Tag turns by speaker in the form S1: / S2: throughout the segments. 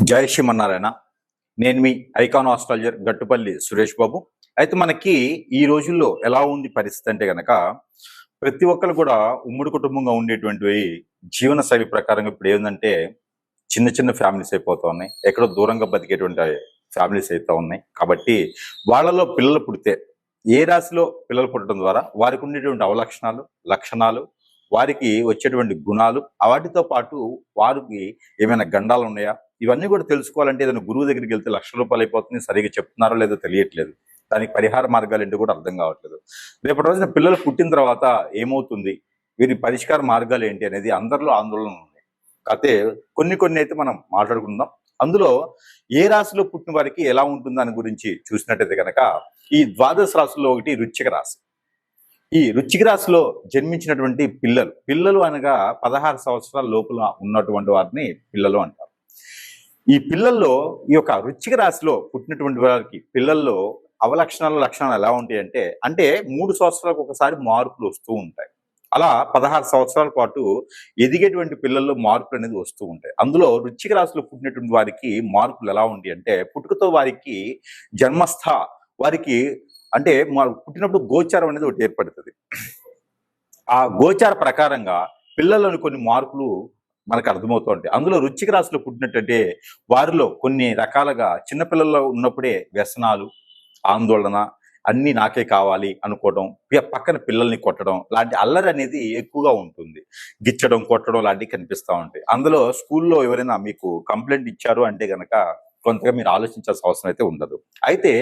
S1: జై శ్రీమన్నారాయణ. నేను మీ icon astrologer Gattupalli Suresh Babu. అయితే మనకి ఈ రోజుల్లో ఎలా ఉంది పరిస్థితి అంటే గనక ప్రతి ఒక్కరు కూడా ఉమ్మడి కుటుంబంగా ఉండేటువంటి జీవన శైలి ప్రకారంగా ఇప్పుడు ఏంటంటే చిన్న చిన్న ఫ్యామిలీస్ అయిపోతా ఉన్నాయి. ఎక్కడో దూరంగా బతికేటువంటి ఫ్యామిలీస్ అయితే ఉన్నాయి. కాబట్టి వాళ్ళలో పిల్లలు పుడితే ఏ రాశిలో పిల్లలు పుట్టడం ద్వారా వారికి ఉండేటువంటి అవలక్షణాలు, లక్షణాలు, వారికి వచ్చేటువంటి గుణాలు, వాటితో పాటు వారికి ఏమైనా గండాలు ఉన్నాయా, ఇవన్నీ కూడా తెలుసుకోవాలంటే ఏదైనా గురువు దగ్గరికి వెళ్తే ₹1,00,000 అయిపోతుంది. సరిగ్గా చెప్తున్నారో లేదో తెలియట్లేదు. దానికి పరిహార మార్గాలు ఏంటో కూడా అర్థం కావట్లేదు. రేపటి రోజున పిల్లలు పుట్టిన తర్వాత ఏమవుతుంది, వీరి పరిష్కార మార్గాలు ఏంటి అనేది అందరిలో ఆందోళన ఉంది. అయితే కొన్ని అయితే మనం మాట్లాడుకుందాం. అందులో ఏ రాశిలో పుట్టిన వారికి ఎలా ఉంటుంది దాని గురించి చూసినట్టయితే కనుక ఈ ద్వాదశ రాశుల్లో ఒకటి వృశ్చిక రాశి. ఈ వృశ్చిక రాశిలో జన్మించినటువంటి పిల్లలు అనగా 16 సంవత్సరాల లోపల ఉన్నటువంటి వారిని పిల్లలు అంటారు. ఈ పిల్లల్లో ఈ యొక్క వృశ్చిక రాశిలో పుట్టినటువంటి వారికి పిల్లల్లో లక్షణాలు ఎలా ఉంటాయి అంటే 3 సంవత్సరాలకు ఒకసారి మార్పులు వస్తూ ఉంటాయి. అలా 16 సంవత్సరాల పాటు ఎదిగేటువంటి పిల్లల్లో మార్పులు అనేది వస్తూ ఉంటాయి. అందులో వృశ్చిక రాశిలో పుట్టినటువంటి వారికి మార్పులు ఎలా ఉంటాయి అంటే పుట్టుకతో వారికి జన్మస్థ వారికి అంటే పుట్టినప్పుడు గోచారం అనేది ఒకటి ఏర్పడుతుంది. ఆ గోచార ప్రకారంగా పిల్లలను కొన్ని మార్పులు మనకు అర్థమవుతూ ఉంటాయి. అందులో వృశ్చిక రాశిలో పుట్టినట్టంటే వారిలో కొన్ని రకాలుగా చిన్నపిల్లల్లో ఉన్నప్పుడే వ్యసనాలు, ఆందోళన, అన్నీ నాకే కావాలి అనుకోవడం, పక్కన పిల్లల్ని కొట్టడం లాంటి అల్లరి అనేది ఎక్కువగా ఉంటుంది. గిచ్చడం, కొట్టడం లాంటివి కనిపిస్తూ ఉంటాయి. అందులో స్కూల్లో ఎవరైనా మీకు కంప్లైంట్ ఇచ్చారు అంటే గనక కొంతగా మీరు ఆలోచించాల్సిన అవసరం అయితే ఉండదు. అయితే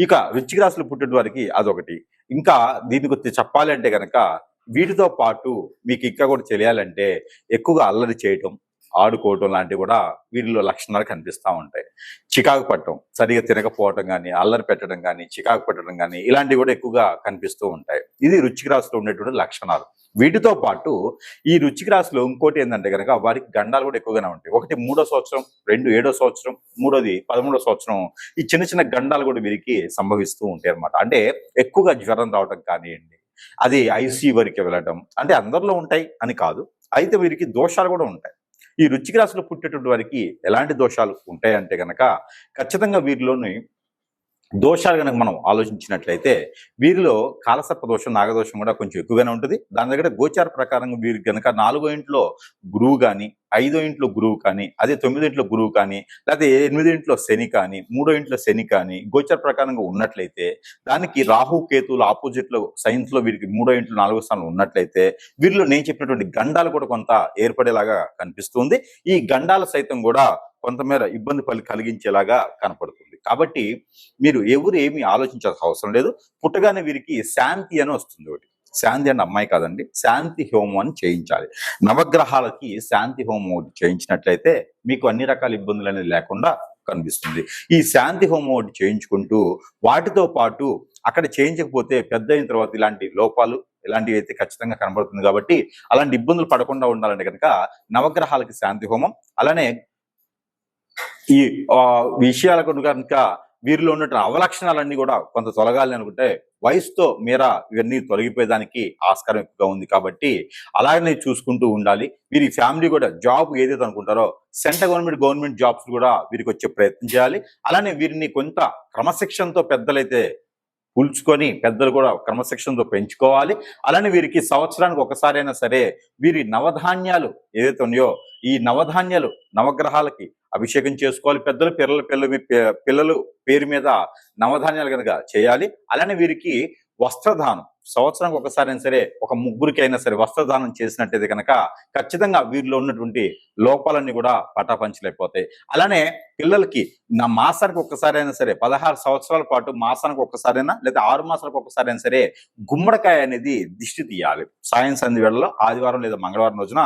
S1: ఇక వృశ్చిక రాశిలో పుట్టిన వారికి అదొకటి. ఇంకా దీని గురించి చెప్పాలి అంటే గనక వీటితో పాటు మీకు ఇంకా కూడా తెలియాలంటే ఎక్కువగా అల్లరి చేయటం, ఆడుకోవటం లాంటివి కూడా వీరిలో లక్షణాలు కనిపిస్తూ ఉంటాయి. చికాకు పట్టడం, సరిగా తినకపోవటం కానీ, అల్లరి పెట్టడం కానీ, చికాకు పెట్టడం కానీ ఇలాంటివి కూడా ఎక్కువగా కనిపిస్తూ ఉంటాయి. ఇది వృశ్చిక రాశిలో ఉండేటువంటి లక్షణాలు. వీటితో పాటు ఈ వృశ్చిక రాశిలో ఇంకోటి ఏంటంటే కనుక వారికి గండాలు కూడా ఎక్కువగానే ఉంటాయి. ఒకటి 3వ సంవత్సరం, 2 7వ సంవత్సరం, 3వది 13వ సంవత్సరం. ఈ చిన్న గండాలు కూడా వీరికి సంభవిస్తూ ఉంటాయి అన్నమాట. అంటే ఎక్కువగా జ్వరం రావడం కానివ్వండి, అది ఐసీయూ వరకు వెళ్ళడం, అంటే అందరిలో ఉంటాయి అని కాదు. అయితే వీరికి దోషాలు కూడా ఉంటాయి. ఈ వృశ్చిక రాశిలో పుట్టేటువంటి వారికి ఎలాంటి దోషాలు ఉంటాయంటే గనక ఖచ్చితంగా వీరిలోని దోషాలు కనుక మనం ఆలోచించినట్లయితే వీరిలో కాలసర్ప దోషం, నాగదోషం కూడా కొంచెం ఎక్కువగానే ఉంటుంది. దాని దగ్గర గోచార ప్రకారంగా వీరికి కనుక 4వ ఇంట్లో గురువు కానీ, 5వ ఇంట్లో గురువు కానీ, అదే 9వ ఇంట్లో గురువు కానీ, లేకపోతే 8వ ఇంట్లో శని కానీ, 3వ ఇంట్లో శని కానీ గోచార ప్రకారంగా ఉన్నట్లయితే దానికి రాహు కేతువులు ఆపోజిట్ లో సైన్స్ లో వీరికి 3వ ఇంట్లో 4వ స్థానంలో ఉన్నట్లయితే వీరిలో నేను చెప్పినటువంటి గండాలు కూడా కొంత ఏర్పడేలాగా కనిపిస్తుంది. ఈ గండాలు సైతం కూడా కొంతమేర ఇబ్బంది కలిగించేలాగా కనపడుతుంది. కాబట్టి మీరు ఎవరు ఏమీ ఆలోచించాల్సిన అవసరం లేదు. పుట్టగానే వీరికి శాంతి అని వస్తుంది. ఒకటి శాంతి అంటే అమ్మాయి కాదండి, శాంతి హోమం అని చేయించాలి. నవగ్రహాలకి శాంతి హోమం ఒకటి చేయించినట్లయితే మీకు అన్ని రకాల ఇబ్బందులు అనేది లేకుండా కనిపిస్తుంది. ఈ శాంతి హోమం ఒకటి చేయించుకుంటూ వాటితో పాటు అక్కడ చేయించకపోతే పెద్ద అయిన తర్వాత ఇలాంటి లోపాలు ఇలాంటివి అయితే ఖచ్చితంగా కనబడుతుంది. కాబట్టి అలాంటి ఇబ్బందులు పడకుండా ఉండాలంటే కనుక నవగ్రహాలకి శాంతి హోమం, అలానే ఈ విషయాల కనుక వీరిలో ఉన్న అవలక్షణాలన్నీ కూడా కొంత తొలగాలి అనుకుంటే వయసుతో మీరా ఇవన్నీ తొలగిపోయేదానికి ఆస్కారం ఎక్కువగా ఉంది. కాబట్టి అలాగనే చూసుకుంటూ ఉండాలి. వీరి ఫ్యామిలీ కూడా జాబ్ ఏదైతే అనుకుంటారో సెంట్రల్ గవర్నమెంట్ జాబ్స్ కూడా వీరికి వచ్చే ప్రయత్నం చేయాలి. అలానే వీరిని కొంత క్రమశిక్షణతో పెద్దలైతే కూల్చుకొని పెద్దలు కూడా క్రమశిక్షణతో పెంచుకోవాలి. అలానే వీరికి సంవత్సరానికి ఒకసారి అయినా సరే వీరి నవధాన్యాలు ఏదైతే ఉన్నాయో ఈ నవధాన్యాలు నవగ్రహాలకి అభిషేకం చేసుకోవాలి. పిల్లలు పేరు మీద నవధాన్యాలు కనుక చేయాలి. అలానే వీరికి వస్త్రదానం సంవత్సరానికి ఒకసారి అయినా సరే ఒక ముగ్గురికి అయినా సరే వస్త్రదానం చేసినట్టయితే కనుక ఖచ్చితంగా వీరిలో ఉన్నటువంటి లోపాలన్నీ కూడా పటాపంచలైపోతాయి. అలానే పిల్లలకి మాసానికి ఒక్కసారి అయినా సరే 16 సంవత్సరాల పాటు మాసానికి ఒక్కసారైనా లేదా 6 మాసాలకు ఒక్కసారి అయినా సరే గుమ్మడికాయ అనేది దిష్టి తీయాలి. సాయం సంధి వేళలో ఆదివారం లేదా మంగళవారం రోజున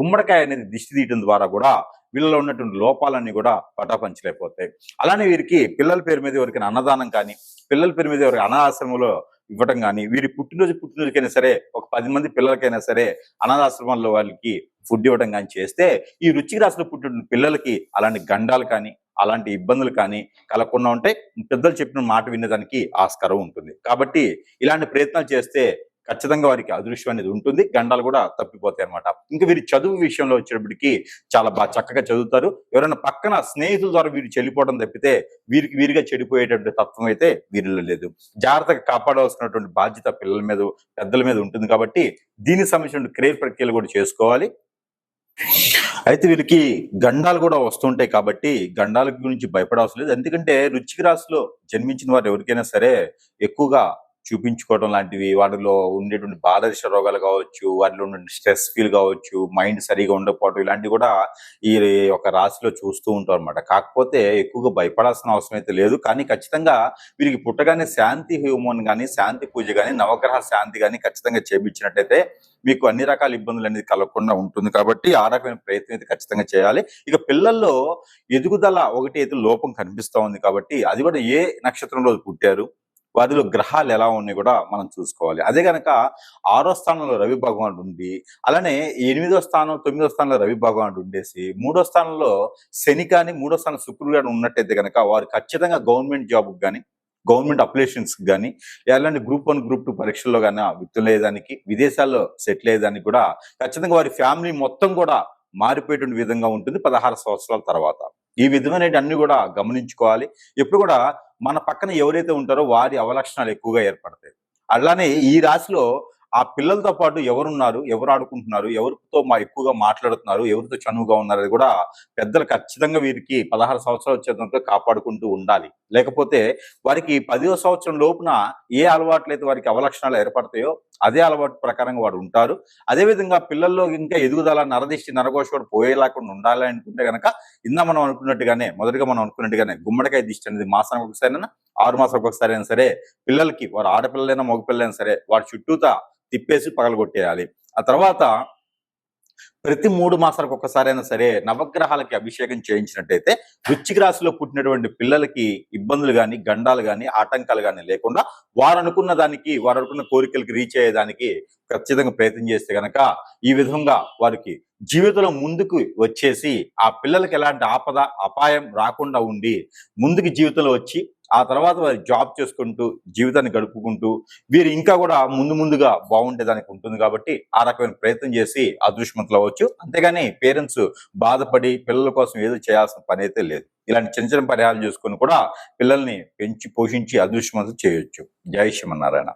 S1: గుమ్మడికాయ అనేది దిష్టి తీయడం ద్వారా కూడా వీళ్ళలో ఉన్నటువంటి లోపాలన్నీ కూడా పటాపంచలైపోతాయి. అలానే వీరికి పిల్లల పేరు మీద ఎవరికైనా అన్నదానం కానీ, పిల్లల పేరు మీద ఎవరికి అనాథాశ్రమంలో ఇవ్వటం కానీ, వీరి పుట్టినరోజుకైనా సరే ఒక 10 మంది పిల్లలకైనా సరే అనాథాశ్రమాల్లో వాళ్ళకి ఫుడ్ ఇవ్వడం కానీ చేస్తే ఈ వృశ్చిక రాశిలో పుట్టిన పిల్లలకి అలాంటి గండాలు కానీ అలాంటి ఇబ్బందులు కానీ కలగకుండా ఉంటాయి. పెద్దలు చెప్పిన మాట వినేదానికి ఆస్కారం ఉంటుంది. కాబట్టి ఇలాంటి ప్రయత్నాలు చేస్తే ఖచ్చితంగా వారికి అదృష్టం అనేది ఉంటుంది, గండాలు కూడా తప్పిపోతాయి అనమాట. ఇంకా వీరి చదువు విషయంలో వచ్చేటప్పటికి చాలా బాగా చక్కగా చదువుతారు. ఎవరైనా పక్కన స్నేహితుల ద్వారా వీరు చెల్లిపోవడం తప్పితే వీరిగా చెడిపోయేటువంటి తత్వం అయితే వీరిలో లేదు. జాగ్రత్తగా కాపాడవలసినటువంటి బాధ్యత పిల్లల మీద, పెద్దల మీద ఉంటుంది కాబట్టి దీనికి సంబంధించిన క్రియ ప్రక్రియలు కూడా చేసుకోవాలి. అయితే వీళ్ళకి గండాలు కూడా వస్తుంటాయి కాబట్టి గండాల గురించి భయపడవసరం లేదు. ఎందుకంటే వృశ్చిక రాశిలో జన్మించిన వారు ఎవరికైనా సరే ఎక్కువగా చూపించుకోవడం లాంటివి, వాటిలో ఉండేటువంటి బాధరిష్ట రోగాలు కావచ్చు, వాటిలో ఉండే స్ట్రెస్ ఫీల్ కావచ్చు, మైండ్ సరిగా ఉండకపోవడం, ఇలాంటివి కూడా ఈ ఒక రాశిలో చూస్తూ ఉంటాం అనమాట. కాకపోతే ఎక్కువగా భయపడాల్సిన అవసరం అయితే లేదు. కానీ ఖచ్చితంగా వీరికి పుట్టగానే శాంతి హోమం కానీ, శాంతి పూజ కానీ, నవగ్రహ శాంతి కానీ ఖచ్చితంగా చేపించినట్టయితే మీకు అన్ని రకాల ఇబ్బందులు అనేది కలగకుండా ఉంటుంది. కాబట్టి ఆ రకమైన ప్రయత్నం అయితే ఖచ్చితంగా చేయాలి. ఇక పిల్లల్లో ఎదుగుదల ఒకటి అయితే లోపం కనిపిస్తా ఉంది కాబట్టి అది కూడా ఏ నక్షత్రంలో పుట్టారు, వారిలో గ్రహాలు ఎలా ఉన్నాయి కూడా మనం చూసుకోవాలి. అదే గనక 6వ స్థానంలో రవి భగవానుడు ఉండి, అలానే 8వ స్థానం 9వ స్థానంలో రవి భగవానుడు ఉండేసి, 3వ స్థానంలో శని కానీ, 3వ స్థానం శుక్రుడు కానీ ఉన్నట్టయితే కనుక వారు ఖచ్చితంగా గవర్నమెంట్ జాబ్ కానీ, గవర్నమెంట్ అప్లికేషన్స్ కానీ, ఎలాంటి గ్రూప్ 1 గ్రూప్ 2 పరీక్షల్లో కానీ విత్తులేదానికి, విదేశాల్లో సెటిల్ అయ్యేదానికి కూడా ఖచ్చితంగా వారి ఫ్యామిలీ మొత్తం కూడా మారిపోయేటువంటి విధంగా ఉంటుంది 16 సంవత్సరాల తర్వాత. ఈ విధమైన అన్ని కూడా గమనించుకోవాలి. ఎప్పుడు కూడా మన పక్కన ఎవరైతే ఉంటారో వారి అవలక్షణాలు ఎక్కువగా ఏర్పడతాయి. అలానే ఈ రాశిలో ఆ పిల్లలతో పాటు ఎవరున్నారు, ఎవరు ఆడుకుంటున్నారు, ఎవరితో ఎక్కువగా మాట్లాడుతున్నారు, ఎవరితో చనువుగా ఉన్నారు అది కూడా పెద్దలు ఖచ్చితంగా వీరికి 16 సంవత్సరాలు వచ్చేంత కాపాడుకుంటూ ఉండాలి. లేకపోతే వారికి 10వ సంవత్సరం లోపున ఏ అలవాట్లయితే వారికి అవలక్షణాలు ఏర్పడతాయో అదే అలవాటు ప్రకారంగా వాడు ఉంటారు. అదేవిధంగా పిల్లల్లో ఇంకా ఎదుగుదల, నరదిష్టి, నరఘోష కూడా పోయేలాకుండా ఉండాలి అనుకుంటే కనుక మనం అనుకున్నట్టుగానే, మొదటిగా మనం అనుకున్నట్టుగానే గుమ్మడికాయ దిష్టి అనేది మాసానికి ఒకసారైనా, 6 మాసాలకు ఒకసారి అయినా సరే పిల్లలకి, వారు ఆడపిల్లలైనా మగపిల్లలైనా సరే వాడి చుట్టూతా తిప్పేసి పగలగొట్టేయాలి. ఆ తర్వాత ప్రతి 3 మాసాలకు ఒక్కసారైనా సరే నవగ్రహాలకి అభిషేకం చేయించినట్టయితే వృశ్చిక రాశిలో పుట్టినటువంటి పిల్లలకి ఇబ్బందులు కానీ, గండాలు కానీ, ఆటంకాలు కానీ లేకుండా వారు అనుకున్న కోరికలకి రీచ్ అయ్యేదానికి ఖచ్చితంగా ప్రయత్నం చేస్తే గనక ఈ విధంగా వారికి జీవితంలో ముందుకు వచ్చేసి ఆ పిల్లలకి ఎలాంటి అపాయం రాకుండా ఉండి ముందుకు జీవితంలో వచ్చి ఆ తర్వాత వారు జాబ్ చేసుకుంటూ జీవితాన్ని గడుపుకుంటూ వీరు ఇంకా కూడా ముందుగా బాగుండేదానికి ఉంటుంది. కాబట్టి ఆ రకమైన ప్రయత్నం చేసి అదృష్టవంతులు అవ్వచ్చు. అంతేగాని పేరెంట్స్ బాధపడి పిల్లల కోసం ఏదో చేయాల్సిన పని అయితే లేదు. ఇలాంటి చిన్న పరిహారాలు చేసుకొని కూడా పిల్లల్ని పెంచి పోషించి అదృష్టవంతులు చేయొచ్చు. జై శ్రీమన్నారాయణ.